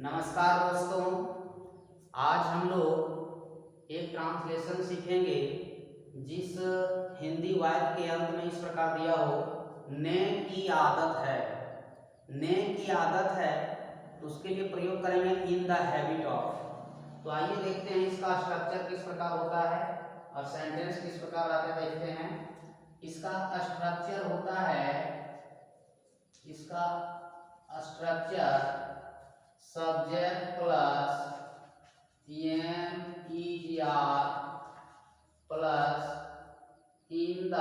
नमस्कार दोस्तों, आज हम लोग एक ट्रांसलेशन सीखेंगे जिस हिंदी वाक्य के अंत में इस प्रकार दिया हो, ने की आदत है। ने की आदत है तो उसके लिए प्रयोग करेंगे इन द हैबिट ऑफ। तो आइए देखते हैं इसका स्ट्रक्चर किस प्रकार होता है और सेंटेंस किस प्रकार आते देखते हैं। इसका स्ट्रक्चर होता है, इसका structure subject plus am plus in the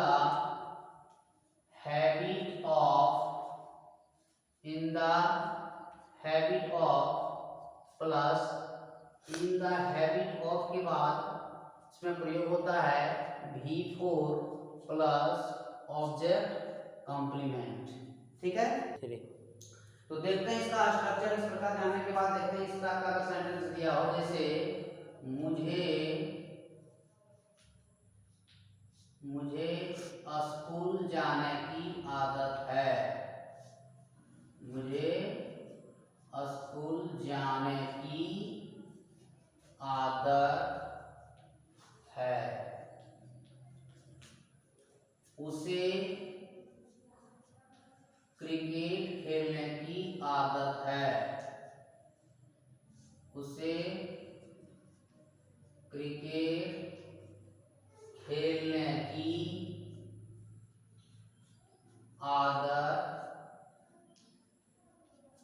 habit of plus in the habit of के बाद इसमें प्रयोग होता है V4 प्लस ऑब्जेक्ट कॉम्प्लीमेंट। ठीक है, तो देखते हैं इसका स्ट्रक्चर। इस प्रकार जानने के बाद देखते हैं इस प्रकार का सेंटेंस दिया हो, जैसे मुझे स्कूल जाने की आदत है। मुझे स्कूल जाने की आदत है। उसे क्रिकेट खेलने की आदत है। उसे क्रिकेट खेलने की आदत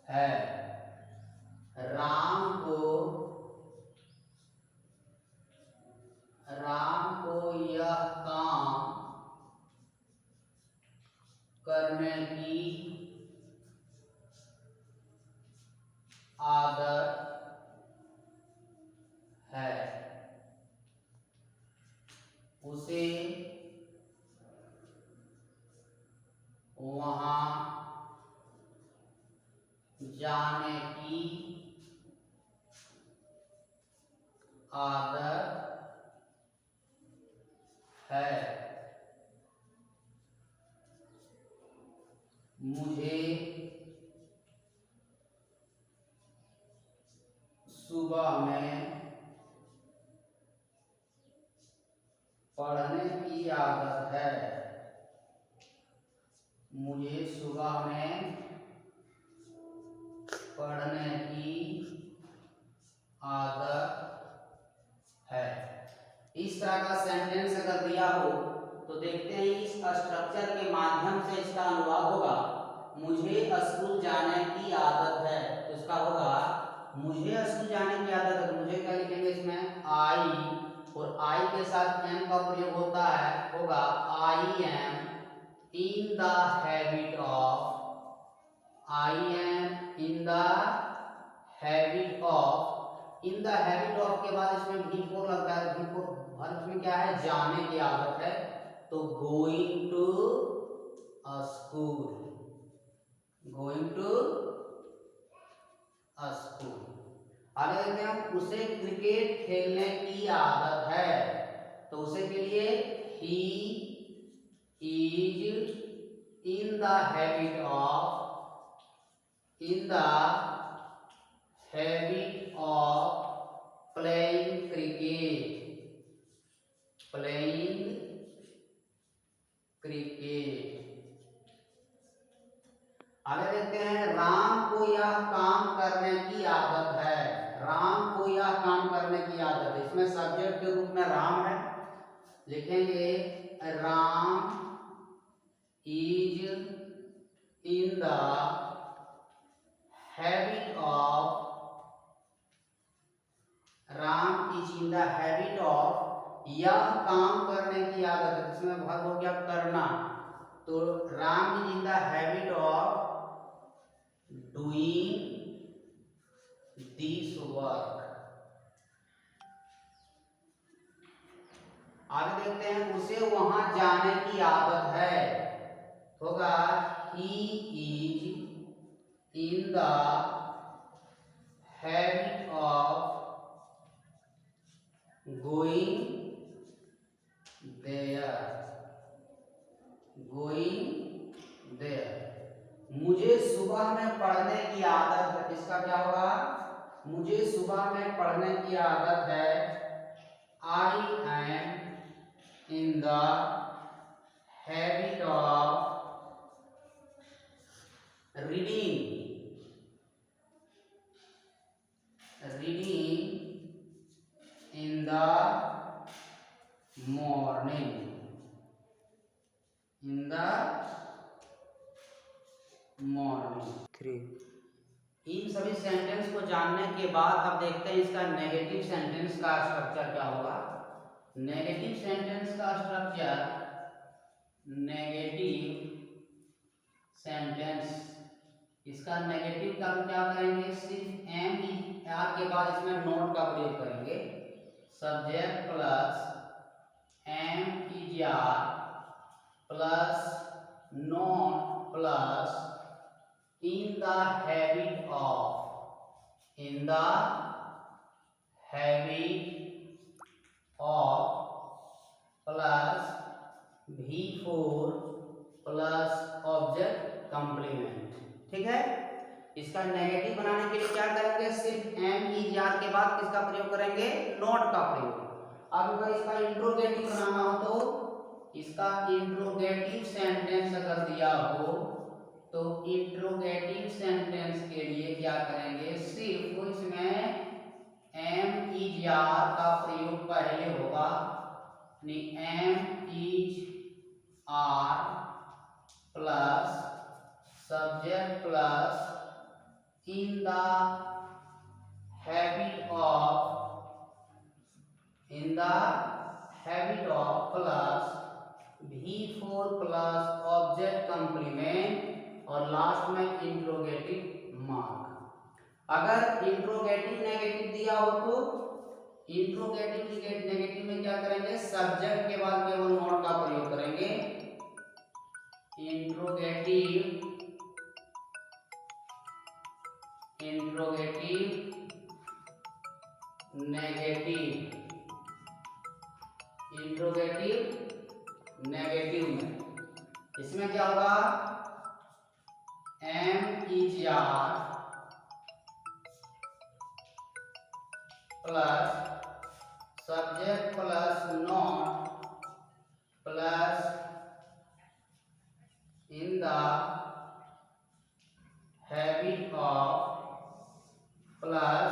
है। राम को यह काम करने की आदत है। उसे वहां जाने की आदत है। मुझे सुबह में पढ़ने की आदत है। मुझे सुबह में पढ़ने की आदत है। इस तरह का सेंटेंस अगर दिया हो तो देखते हैं इस स्ट्रक्चर के माध्यम से इसका अनुवाद होगा। मुझे स्कूल जाने की आदत है तो इसका होगा मुझे स्कूल जाने की आदत है। मुझे क्या लिखेंगे इसमें आई, और आई के साथ एम का प्रयोग होता है, होगा I am in the habit of. I am in the habit of. In the habit of के बाद इसमें V4 लगता है। V4 वर्ब में क्या है, जाने की आदत है, तो going to school. Going to school. आगे देखते हैं हम, उसे क्रिकेट खेलने की आदत है, तो उसे के लिए ही is in the habit of playing cricket. Playing cricket. आगे देखते हैं, राम को यह काम करने की आदत है। राम को यह काम करने की आदत है। इसमें सब्जेक्ट के रूप में राम है, लिखेंगे Ram is in the habit of. Ram is in the habit of, यह काम करने की आदत है। इसमें भाग हो गया करना, तो Ram is in the habit of doing this work. आगे देखते हैं, उसे वहां जाने की आदत है, होगा he is in the habit of going there. Going there. मुझे सुबह में पढ़ने की आदत है, इसका क्या होगा मुझे सुबह में पढ़ने की आदत है। I am in the habit of reading in the morning. In the morning. 3। इन सभी सेंटेंस को जानने के बाद अब देखते हैं इसका नेगेटिव सेंटेंस का स्ट्रक्चर क्या होगा। नेगेटिव सेंटेंस का स्ट्रक्चर, नेगेटिव सेंटेंस, इसका नेगेटिव का हम क्या करेंगे, सिर्फ एम ई आर के बाद इसमें नॉट का प्रयोग करेंगे। सब्जेक्ट प्लस एम ई are plus not plus in the habit of, in the habit of plus V4 plus object complement. ठीक है, इसका नेगेटिव बनाने के लिए क्या करेंगे, सिर्फ एम ई आर के बाद किसका प्रयोग करेंगे, नॉट का प्रयोग। अब अगर इसका इंट्रोगेटिव बनाना हो तो इसका इंट्रोगेटिव सेंटेंस अगर दिया हो तो इंट्रोगेटिव सेंटेंस के लिए क्या करेंगे, सिर्फ इसमें एम इज आर का प्रयोग पहले होगा, am is are plus subject plus in the habit of plus V4 plus object complement और लास्ट में इंट्रोगेटिव मार्क। अगर इंट्रोगेटिव नेगेटिव दिया हो तो इंट्रोगेटिव नेगेटिव में क्या करेंगे, सब्जेक्ट के बाद केवल नॉट का प्रयोग करेंगे। इंट्रोगेटिव नेगेटिव में इसमें क्या होगा, am is are plus subject plus not plus in the habit of plus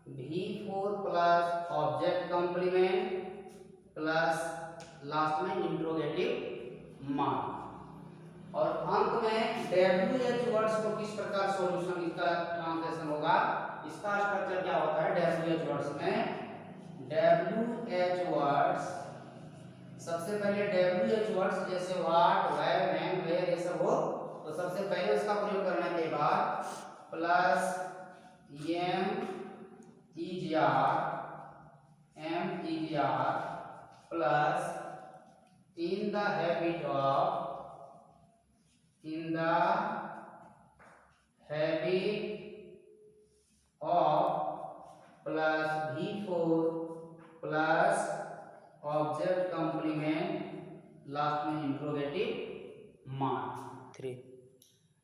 V4 plus object complement plus last में इंट्रोगेटिव मार्क। और अंत में WH वर्ड्स को किस प्रकार सॉल्यूशन, इसका ट्रांसलेशन होगा, इसका स्ट्रक्चर क्या होता है। WH वर्ड्स में WH वर्ड्स, सबसे पहले WH वर्ड्स जैसे व्हाट, वेयर, व्हेन, वेयर ये सब हो तो सबसे पहले उसका प्रयोग करने के बाद plus am is are plus in the habit of plus V4 plus object complement last में इंट्रोगेटिव मार्क। 3।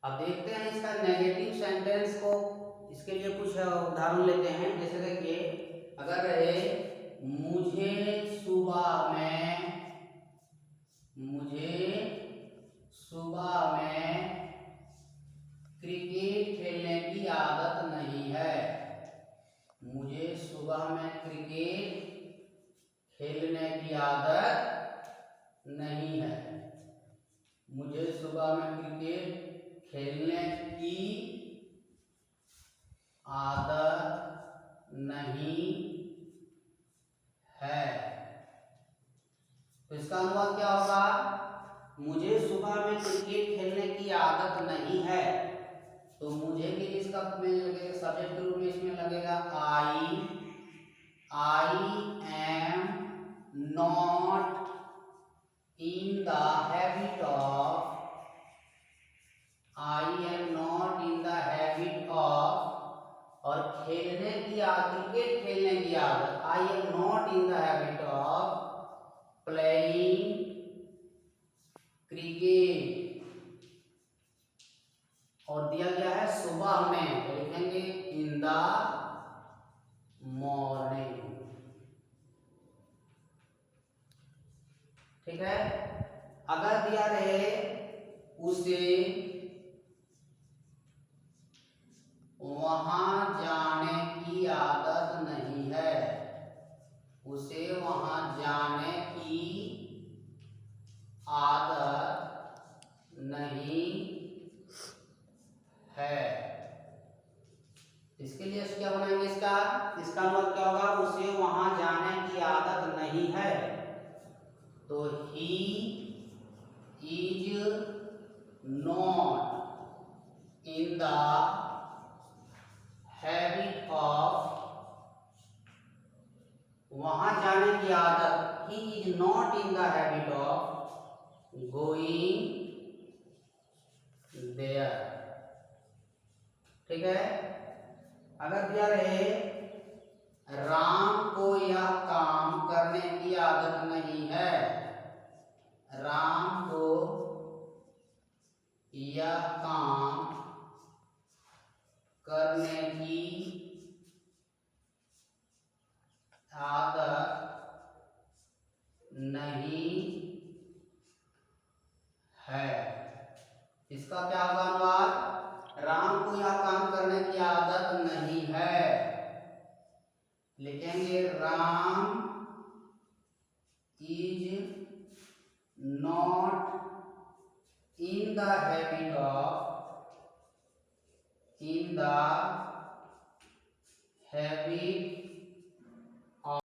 अब देखते हैं इसका नेगेटिव सेंटेंस को, इसके लिए कुछ उदाहरण लेते हैं। जैसे देखिए, अगर रहे मुझे सुबह में क्रिकेट खेलने की आदत नहीं है। मुझे सुबह में क्रिकेट खेलने की आदत नहीं है। मुझे सुबह में क्रिकेट खेलने की आदत नहीं है। तो इसका अनुवाद क्या होगा, मुझे सुबह में क्रिकेट खेलने की आदत नहीं है। तो मुझे भी इसका में लगेगा, सब्जेक्ट के रूप में इसमें लगेगा I am not in the habit of, और खेलने की आदत, क्रिकेट खेलने की आदत, I am not in the habit of playing cricket. और दिया गया है सुबह में, तो लिखेंगे इन द मॉर्निंग। ठीक है। अगर दिया रहे उसे वहां जाने की आदत नहीं है, उसे वहां जाने की आदत नहीं है, इसके लिए क्या बनाएंगे? इसका मतलब क्या होगा? उसे वहां जाने की आदत नहीं है, तो he is not in the habit of, वहां जाने की आदत, he is not in the habit of going there. ठीक है। अगर दिया रहे राम को यह काम करने की आदत नहीं है, राम को यह काम करने की आदत नहीं है, इसका क्या होगा अनुवाद? राम को यह काम करने की आदत नहीं है, लिखेंगे Ram is not in the habit of